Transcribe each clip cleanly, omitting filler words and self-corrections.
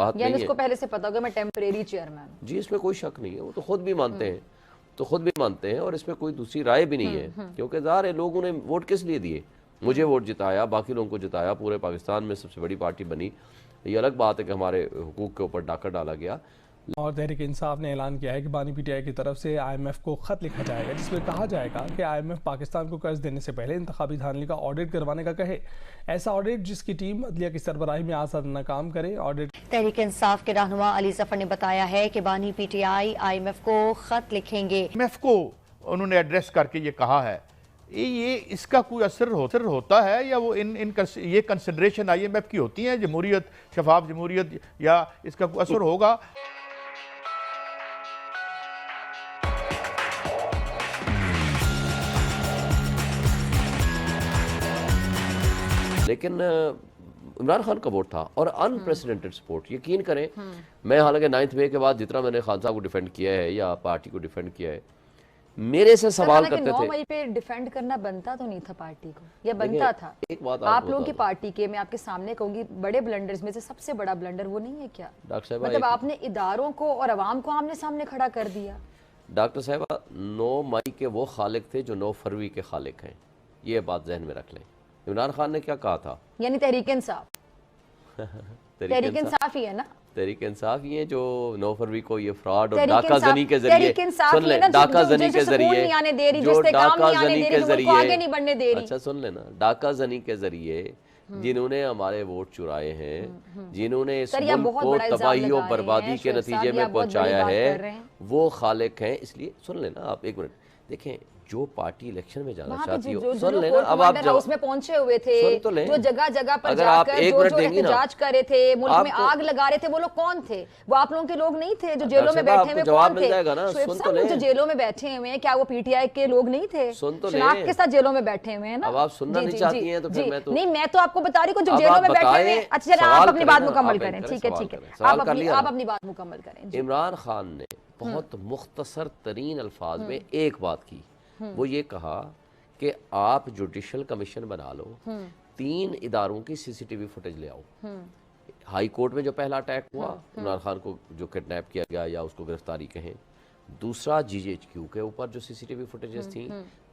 بات نہیں ہے. یعنی اس کو پہلے سے پتا ہوگا میں ٹیمپریری چیئرمین ہوں. جی اس میں کوئی شک نہیں ہے, وہ تو خود بھی مانتے ہیں, تو خود بھی مانتے ہیں, اور اس میں کوئی دوسری رائے بھی نہیں ہے, کیونکہ ظاہر ہے لوگوں نے ووٹ کس لیے دیے, مجھے ووٹ جتایا, باقی لوگوں کو جتایا, پورے پاکستان میں سب سے بڑی پارٹی بنی. یہ الگ بات ہے کہ ہمارے حقوق کے اوپر ڈاکہ ڈالا گیا. اور تحریک انصاف نے اعلان کیا ہے کہ بانی پی ٹی آئی کی طرف سے آئی ایم ایف کو خط لکھا جائے گا جس میں کہا جائے گا کہ آئی ایم ایف پاکستان کو قرض دینے سے پہلے انتخابی دھاندلی کا آڈٹ کروانے کا کہے. ایسا آڈٹ جس کی ٹیم عدلیہ کی سربراہی میں آزاد ناکام کرے. آڈٹ تحریک انصاف کے رہنما علی ظفر نے بتایا ہے کہ بانی P T I M F کو خط لکھیں گے. آئی ایم ایف کو انہوں نے ایڈریس کر کے یہ کہا ہے, یہ اس کا کوئی اثر ہوتا ہے یا وہ یہ کنسیڈریشن آئی ایم ایف کی ہوتی ہیں, جمہوریت, شفاف جمہوریت, یا اس کا کوئی اثر ہوگا؟ لیکن عمران خان کا ووٹ تھا اور انپریسیڈنٹڈ سپورٹ. یقین کریں میں حالانکہ 9 مئی کے بعد جتنا میں نے خان صاحب کو ڈیفینڈ کیا ہے یا پارٹی کو ڈیفینڈ کیا ہے, میرے سے سوال کرتے تھے. 9 مئی پہ ڈیفینڈ کرنا بنتا تو نہیں تھا پارٹی کو, یا بنتا تھا؟ ایک بات آپ لوگوں کی پارٹی کے, میں آپ کے سامنے کہوں گی, بڑے بلنڈرز میں سے سب سے بڑا بلنڈر وہ نہیں ہے کیا؟ مطلب آپ نے اداروں کو اور عوام کو آمنے سامنے کھڑا کر دیا. ڈاکٹر صاحبہ 9 مئی کے وہ خالق تھے جو 9 فروری کے خالق ہیں, یہ بات ذہن میں رکھ لیں. عمران خان نے کیا کہا تھا؟ یعنی تحریک انصاف تحریک انصاف ہی ہے نا, تحریک انصاف ہی ہے جو 9 فروری کو یہ فراڈ اور ڈاکہ زنی کے ذریعے, سن لیں, ڈاکہ زنی کے ذریعے, جو ڈاکہ زنی کے ذریعے, اچھا سن لینا, ڈاکہ زنی کے ذریعے جنہوں نے ہمارے ووٹ چرائے ہیں, جنہوں نے اس ملک کو تباہی و بربادی کے نتیجے میں پہنچایا ہے, وہ خالق ہیں. اس لیے سن لینا آپ, ایک منٹ دیکھیں, جو پارٹی الیکشن میں جانا چاہتی ہو, سن لینا, اب آپ ہاؤس میں پہنچے ہوئے تھے, جو جگہ جگہ پر جا کر جو احتجاج کر رہے تھے, ملک میں آگ لگا رہے تھے, وہ لوگ کون تھے؟ وہ آپ لوگوں کے لوگ نہیں تھے. جو جیلوں میں بیٹھے ہوئے کون تھے؟ شعیب صاحب جو جیلوں میں بیٹھے ہوئے ہیں, کیا وہ پی ٹی آئی کے لوگ نہیں تھے؟ شناخت کے ساتھ جیلوں میں بیٹھے ہوئے ہیں نا. اب آپ سننا نہیں چاہتی ہیں تو پھر میں تو نہیں, میں تو آپ کو بتا رہی ہوں جو جیلوں میں بیٹھے ہوئے. اچھا چلیں آپ اپنی بات مکمل کریں. ٹھیک ہے ٹھیک ہے, آپ اپنی بات مکمل کریں. عمران خان نے بہت مختصر ترین الفاظ میں ایک بات کی, وہ یہ کہا کہ آپ جوڈیشل کمیشن بنا لو, 3 اداروں کی سی سی ٹی وی فوٹیج لے آؤ. ہائی کورٹ میں جو پہلا اٹیک ہوا عمران خان کو جو کڈنیپ کیا گیا یا اس کو گرفتاری کہیں, دوسرا جی جی ایچ کیو کے اوپر جو سی سی ٹی وی فوٹیجز تھیں,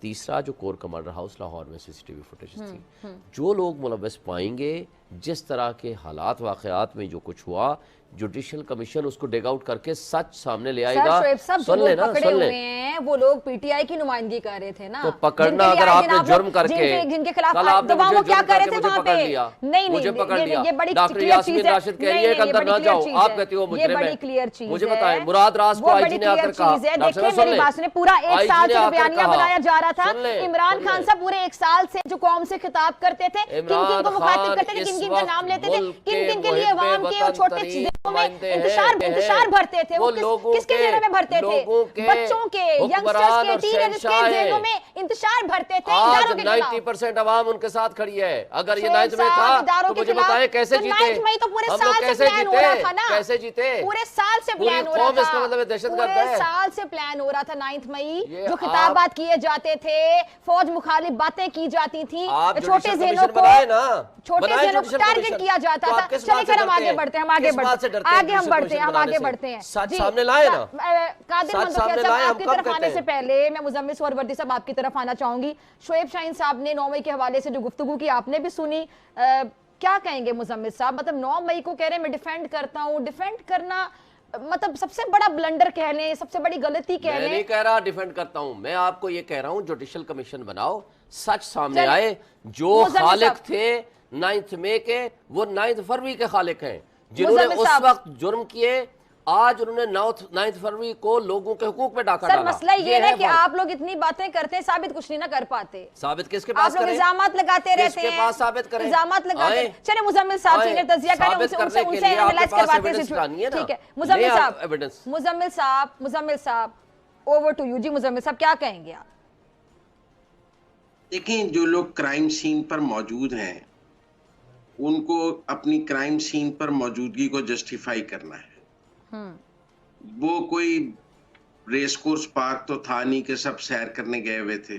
تیسرا جو کور کمانڈر ہاؤس لاہور میں سی سی ٹی وی فوٹیجز تھیں. جو لوگ ملوث پائیں گے, جس طرح کے حالات واقعات میں جو کچھ ہوا, جوڈیشل کمیشن اس کو ڈیگ آؤٹ کر کے سچ سامنے لے آئے گا. سن لیں نا, سن لیں, وہ لوگ پی ٹی آئی کی نمائندگی کر رہے تھے نا. تو پکڑنا اگر آپ نے جرم کر کے, جن کے خلاف کل آپ نے وہ کیا کر رہے تھے مجھے وہاں پکڑ پہ, لیا, نہیں مجھے پکڑ لیا, یہ بڑی ڈاکٹر یاسمین راشد کہہ رہی ہے کہ اندر نہ جاؤ, آپ کہتے ہو مجرم ہے. مجھے بتائیں, مراد راز کو آئی جی نے آ کر کہا, دیکھیں میری بات سنیں, پورا 1 سال سے بیانیہ بنایا جا رہا تھا. عمران خان صاحب پورے 1 سال سے جو قوم سے خطاب کرتے تھے, کن کن کو مخاطب کرتے تھے, کن کن کا نام لیتے تھے, کن کن کے لیے عوام کے اور چھوٹے چیزوں میں انتشار بھرتے تھے, وہ کس کے ذہنوں میں بھرتے تھے؟ بچوں کے, ینگسٹرز کے, ٹین ایجرز کے ذہنوں میں انتشار بھرتے تھے اداروں کے خلاف. 90% عوام ان کے ساتھ کھڑی ہے. اگر یہ 9 مئی تھا تو مجھے بتائیں کیسے جیتے؟ 9 مئی تو پورے ہم لوگ سال سے پلان ہو رہا تھا نا, کیسے جیتے؟ پورے سال سے پلان ہو رہا پوری قوم اس کا مطلب دہشت گرد ہے. پورے سال سے پلان ہو رہا تھا. 9 مئی جو خطابات کیے جاتے تھے, فوج مخالف باتیں کی جاتی تھی, چھوٹے ذہنوں کو ٹارگٹ کیا جاتا تھا. چلیں پھر ہم آگے بڑھتے ہیں, ہم آگے بڑھتے ہیں. سچ سامنے لائے نا, قادر مندوقیہ صاحب آپ کی طرف آنے سے پہلے میں مزمل سہروردی صاحب آپ کی طرف آنا چاہوں گی. شعیب شاہین صاحب نے 9 مئی کے حوالے سے جو گفتگو کی آپ نے بھی سنی, کیا کہیں گے مزمل صاحب؟ مطلب 9 مئی کو کہہ رہے ہیں میں ڈیفینڈ کرتا ہوں, ڈیفینڈ کرنا مطلب سب سے بڑا بلنڈر کہہ لیں, سب سے بڑی غلطی کہہ لیں. میں نہیں کہہ رہا ڈیفینڈ کرتا ہوں, میں آپ کو یہ کہہ رہا ہوں جوڈیشل کمیشن بناؤ, سچ سامنے آئے. جو خالق تھے 9 مئی کے, وہ 9 فروری کے خالق ہیں, جنہوں نے اس وقت جرم کیے. آج انہوں نے 9 فروری کو لوگوں کے حقوق پہ ڈاکہ ڈالا. سر مسئلہ یہ ہے کہ آپ لوگ اتنی باتیں کرتے ہیں, ثابت کچھ نہیں نہ کر پاتے. ثابت کس کے پاس کریں؟ آپ لوگ الزامات لگاتے رہتے ہیں, کس کے پاس ثابت کریں؟ الزامات لگاتے ہیں. چلیں مزمل صاحب سینئر تجزیہ کریں, ان سے اینالائز کرواتے ہیں. ٹھیک ہے مزمل صاحب اوور ٹو یو. جی مزمل صاحب کیا کہیں گے آپ؟ دیکھیں, جو لوگ کرائم سین پر موجود ہیں ان کو اپنی کرائم سین پر موجودگی کو جسٹیفائی کرنا ہے. وہ کوئی ریس کورس پارک تو تھا نہیں کہ سب سیر کرنے گئے ہوئے تھے.